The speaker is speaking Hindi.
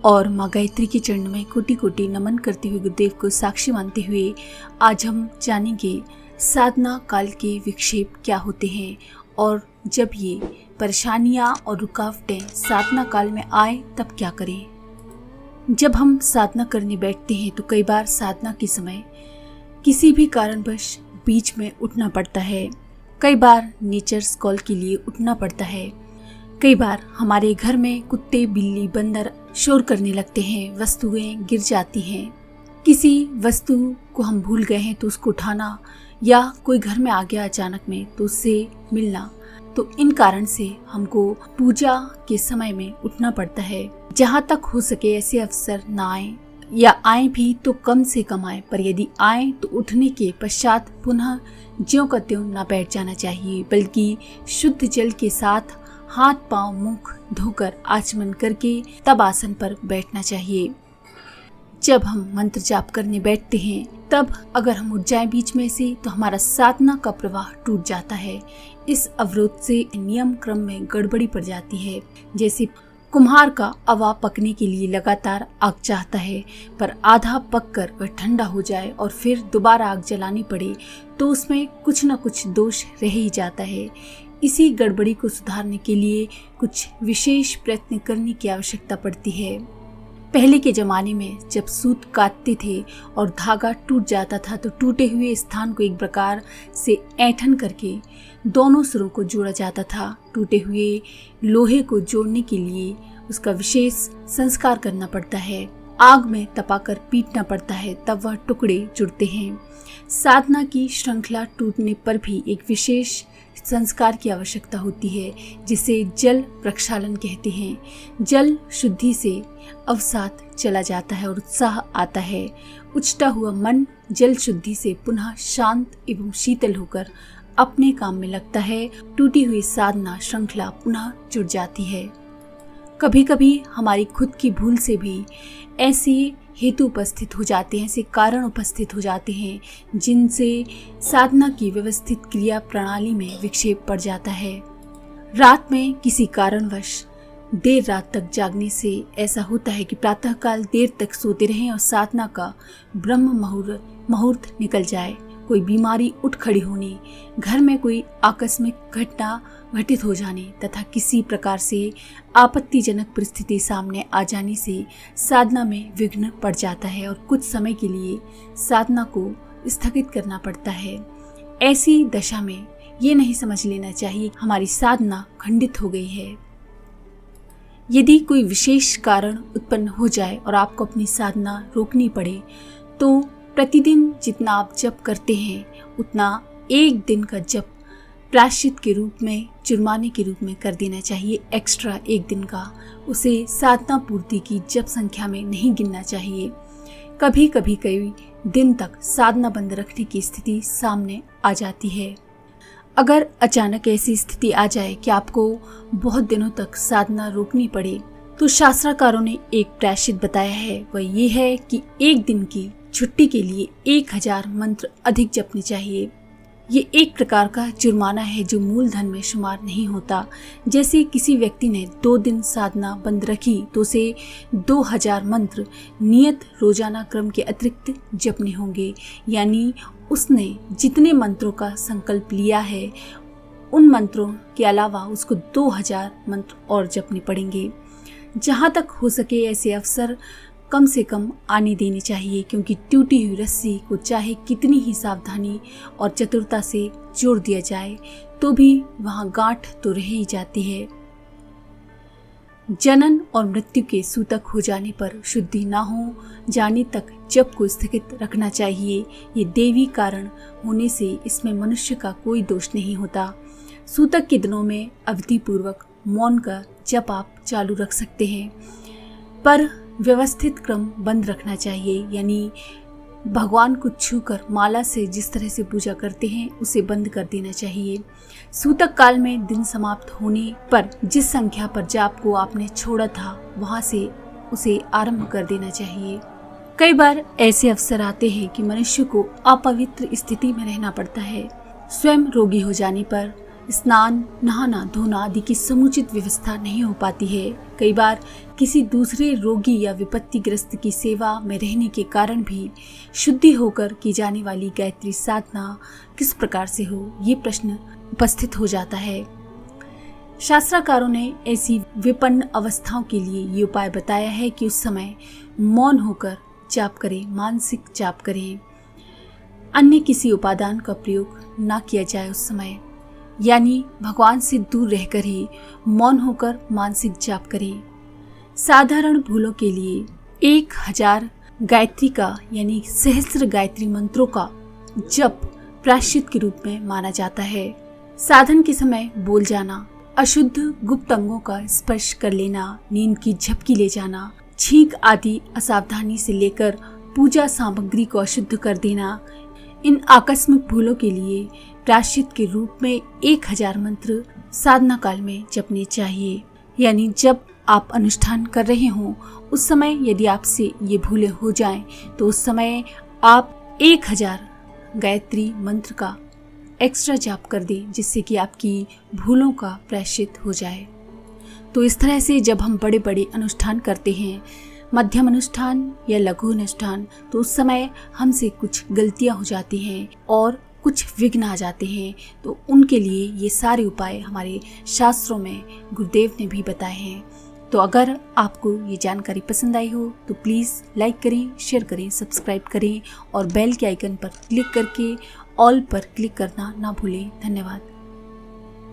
और माँ गायत्री के चरण में कोटि कोटि नमन करते हुए गुरुदेव को साक्षी मानते हुए आज हम जानेंगे साधना काल के विक्षेप क्या होते हैं और जब ये परेशानियाँ और रुकावटें साधना काल में आए तब क्या करें। जब हम साधना करने बैठते हैं तो कई बार साधना के समय किसी भी कारणवश बीच में उठना पड़ता है। कई बार नेचर्स कॉल के लिए उठना पड़ता है। कई बार हमारे घर में कुत्ते बिल्ली बंदर शोर करने लगते हैं, वस्तुएं गिर जाती हैं। किसी वस्तु को हम भूल गए हैं तो उसको उठाना, या कोई घर में आ गया अचानक में तो उससे मिलना। तो इन कारण से हमको पूजा के समय में उठना पड़ता है। जहाँ तक हो सके ऐसे अवसर ना आए, या आए भी तो कम से कम आए, पर यदि आए तो उठने के पश्चात पुनः ज्यों का त्यों ना बैठ जाना चाहिए, बल्कि शुद्ध जल के साथ हाथ पांव मुख धोकर आचमन करके तब आसन पर बैठना चाहिए। जब हम मंत्र जाप करने बैठते हैं तब अगर हम उठ जाएं बीच में से तो हमारा साधना का प्रवाह टूट जाता है। इस अवरोध से नियम क्रम में गड़बड़ी पड़ जाती है। जैसे कुम्हार का अवा पकने के लिए लगातार आग चाहता है, पर आधा पककर वह ठंडा हो जाए और फिर दोबारा आग जलानी पड़े तो उसमें कुछ न कुछ दोष रह ही जाता है। इसी गड़बड़ी को सुधारने के लिए कुछ विशेष प्रयत्न करने की आवश्यकता पड़ती है। पहले के जमाने में जब सूत काटते थे और धागा टूट जाता था तो टूटे हुए स्थान को एक प्रकार से ऐंठन करके दोनों सिरों को जोड़ा जाता था। टूटे हुए लोहे को जोड़ने के लिए उसका विशेष संस्कार करना पड़ता है। आग में तपाकर पीटना पड़ता है, तब वह टुकड़े जुड़ते हैं। साधना की श्रृंखला टूटने पर भी एक विशेष संस्कार की आवश्यकता होती है, जिसे जल प्रक्षालन कहते हैं। जल शुद्धि से अवसाद चला जाता है और उत्साह आता है। उछटा हुआ मन जल शुद्धि से पुनः शांत एवं शीतल होकर अपने काम में लगता है। टूटी हुई साधना श्रृंखला पुनः जुड़ जाती है। कभी कभी हमारी खुद की भूल से भी ऐसे हेतु उपस्थित हो जाते हैं, ऐसे कारण उपस्थित हो जाते हैं जिनसे साधना की व्यवस्थित क्रिया प्रणाली में विक्षेप पड़ जाता है। रात में किसी कारणवश देर रात तक जागने से ऐसा होता है कि प्रातःकाल देर तक सोते रहें और साधना का ब्रह्म मुहूर्त निकल जाए। कोई बीमारी उठ खड़ी होने, घर में कोई आकस्मिक घटना घटित हो जाने तथा किसी प्रकार से आपत्तिजनक परिस्थिति सामने आ जाने से साधना में विघ्न पड़ जाता है और कुछ समय के लिए साधना को स्थगित करना पड़ता है। ऐसी दशा में ये नहीं समझ लेना चाहिए हमारी साधना खंडित हो गई है। यदि कोई विशेष कारण उत्पन्न हो जाए और आपको अपनी साधना रोकनी पड़े तो प्रतिदिन जितना आप जप करते हैं उतना एक दिन का जप प्रायश्चित के रूप में, जुर्माने के रूप में कर देना चाहिए। एक्स्ट्रा एक दिन का उसे साधना पूर्ति की जप संख्या में नहीं गिनना चाहिए। कभी कभी कई दिन तक साधना बंद रखने की स्थिति सामने आ जाती है। अगर अचानक ऐसी स्थिति आ जाए कि आपको बहुत दिनों तक साधना रोकनी पड़े तो शास्त्रकारों ने एक प्रायश्चित बताया है। वह ये है कि एक दिन की छुट्टी के लिए 1000 मंत्र अधिक जपने चाहिए। ये एक प्रकार का जुर्माना है जो मूलधन में शुमार नहीं होता। जैसे किसी व्यक्ति ने 2 दिन साधना बंद रखी तो उसे 2000 मंत्र नियत रोजाना क्रम के अतिरिक्त जपने होंगे। यानी उसने जितने मंत्रों का संकल्प लिया है उन मंत्रों के अलावा उसको 2000 मंत्र और जपने पड़ेंगे। जहाँ तक हो सके ऐसे अवसर कम से कम आने देनी चाहिए, क्योंकि टूटी हुई रस्सी को चाहे कितनी ही सावधानी और चतुरता से जोड़ दिया जाए तो भी वहां गांठ तो रह ही जाती है। जनन और मृत्यु के सूतक हो जाने पर शुद्धि ना हो जाने तक जप को स्थगित रखना चाहिए। ये देवी कारण होने से इसमें मनुष्य का कोई दोष नहीं होता। सूतक के दिनों में अवधि पूर्वक मौन का जप आप चालू रख सकते हैं, पर व्यवस्थित क्रम बंद रखना चाहिए। यानी भगवान को छूकर माला से जिस तरह से पूजा करते हैं उसे बंद कर देना चाहिए। सूतक काल में दिन समाप्त होने पर जिस संख्या पर जाप को आपने छोड़ा था वहां से उसे आरंभ कर देना चाहिए। कई बार ऐसे अवसर आते हैं कि मनुष्य को अपवित्र स्थिति में रहना पड़ता है। स्वयं रोगी हो जाने पर स्नान, नहाना, धोना आदि की समुचित व्यवस्था नहीं हो पाती है। कई बार किसी दूसरे रोगी या विपत्तिग्रस्त की सेवा में रहने के कारण भी शुद्धि होकर की जाने वाली गायत्री साधना किस प्रकार से हो, ये प्रश्न उपस्थित हो जाता है। शास्त्रकारों ने ऐसी विपन्न अवस्थाओं के लिए ये उपाय बताया है कि उस समय मौन होकर जाप करें, मानसिक जाप करें, अन्य किसी उपादान का प्रयोग ना किया जाए उस समय, यानी भगवान से दूर रहकर ही मौन होकर मानसिक जाप करें। साधारण भूलों के लिए 1000 गायत्री का यानी सहस्त्र गायत्री मंत्रों का जप प्रायश्चित के रूप में माना जाता है। साधन के समय बोल जाना, अशुद्ध गुप्त अंगों का स्पर्श कर लेना, नींद की झपकी ले जाना, छींक आदि असावधानी से लेकर पूजा सामग्री को अशुद्ध कर देना, इन आकस्मिक भूलों के लिए प्रायश्चित के रूप में 1000 मंत्र साधना काल में जपने चाहिए। यानी जब आप अनुष्ठान कर रहे हों उस समय यदि आपसे ये भूलें हो जाएं तो उस समय आप 1000 गायत्री मंत्र का एक्स्ट्रा जाप कर दें, जिससे कि आपकी भूलों का प्रायश्चित हो जाए। तो इस तरह से जब हम बड़े बड़े अनुष्ठान करते हैं, मध्यम अनुष्ठान या लघु अनुष्ठान, तो उस समय हमसे कुछ गलतियां हो जाती हैं और कुछ विघ्न आ जाते हैं। तो उनके लिए ये सारे उपाय हमारे शास्त्रों में गुरुदेव ने भी बताए हैं। तो अगर आपको ये जानकारी पसंद आई हो तो प्लीज़ लाइक करें, शेयर करें, सब्सक्राइब करें और बेल के आइकन पर क्लिक करके ऑल पर क्लिक करना ना भूलें। धन्यवाद।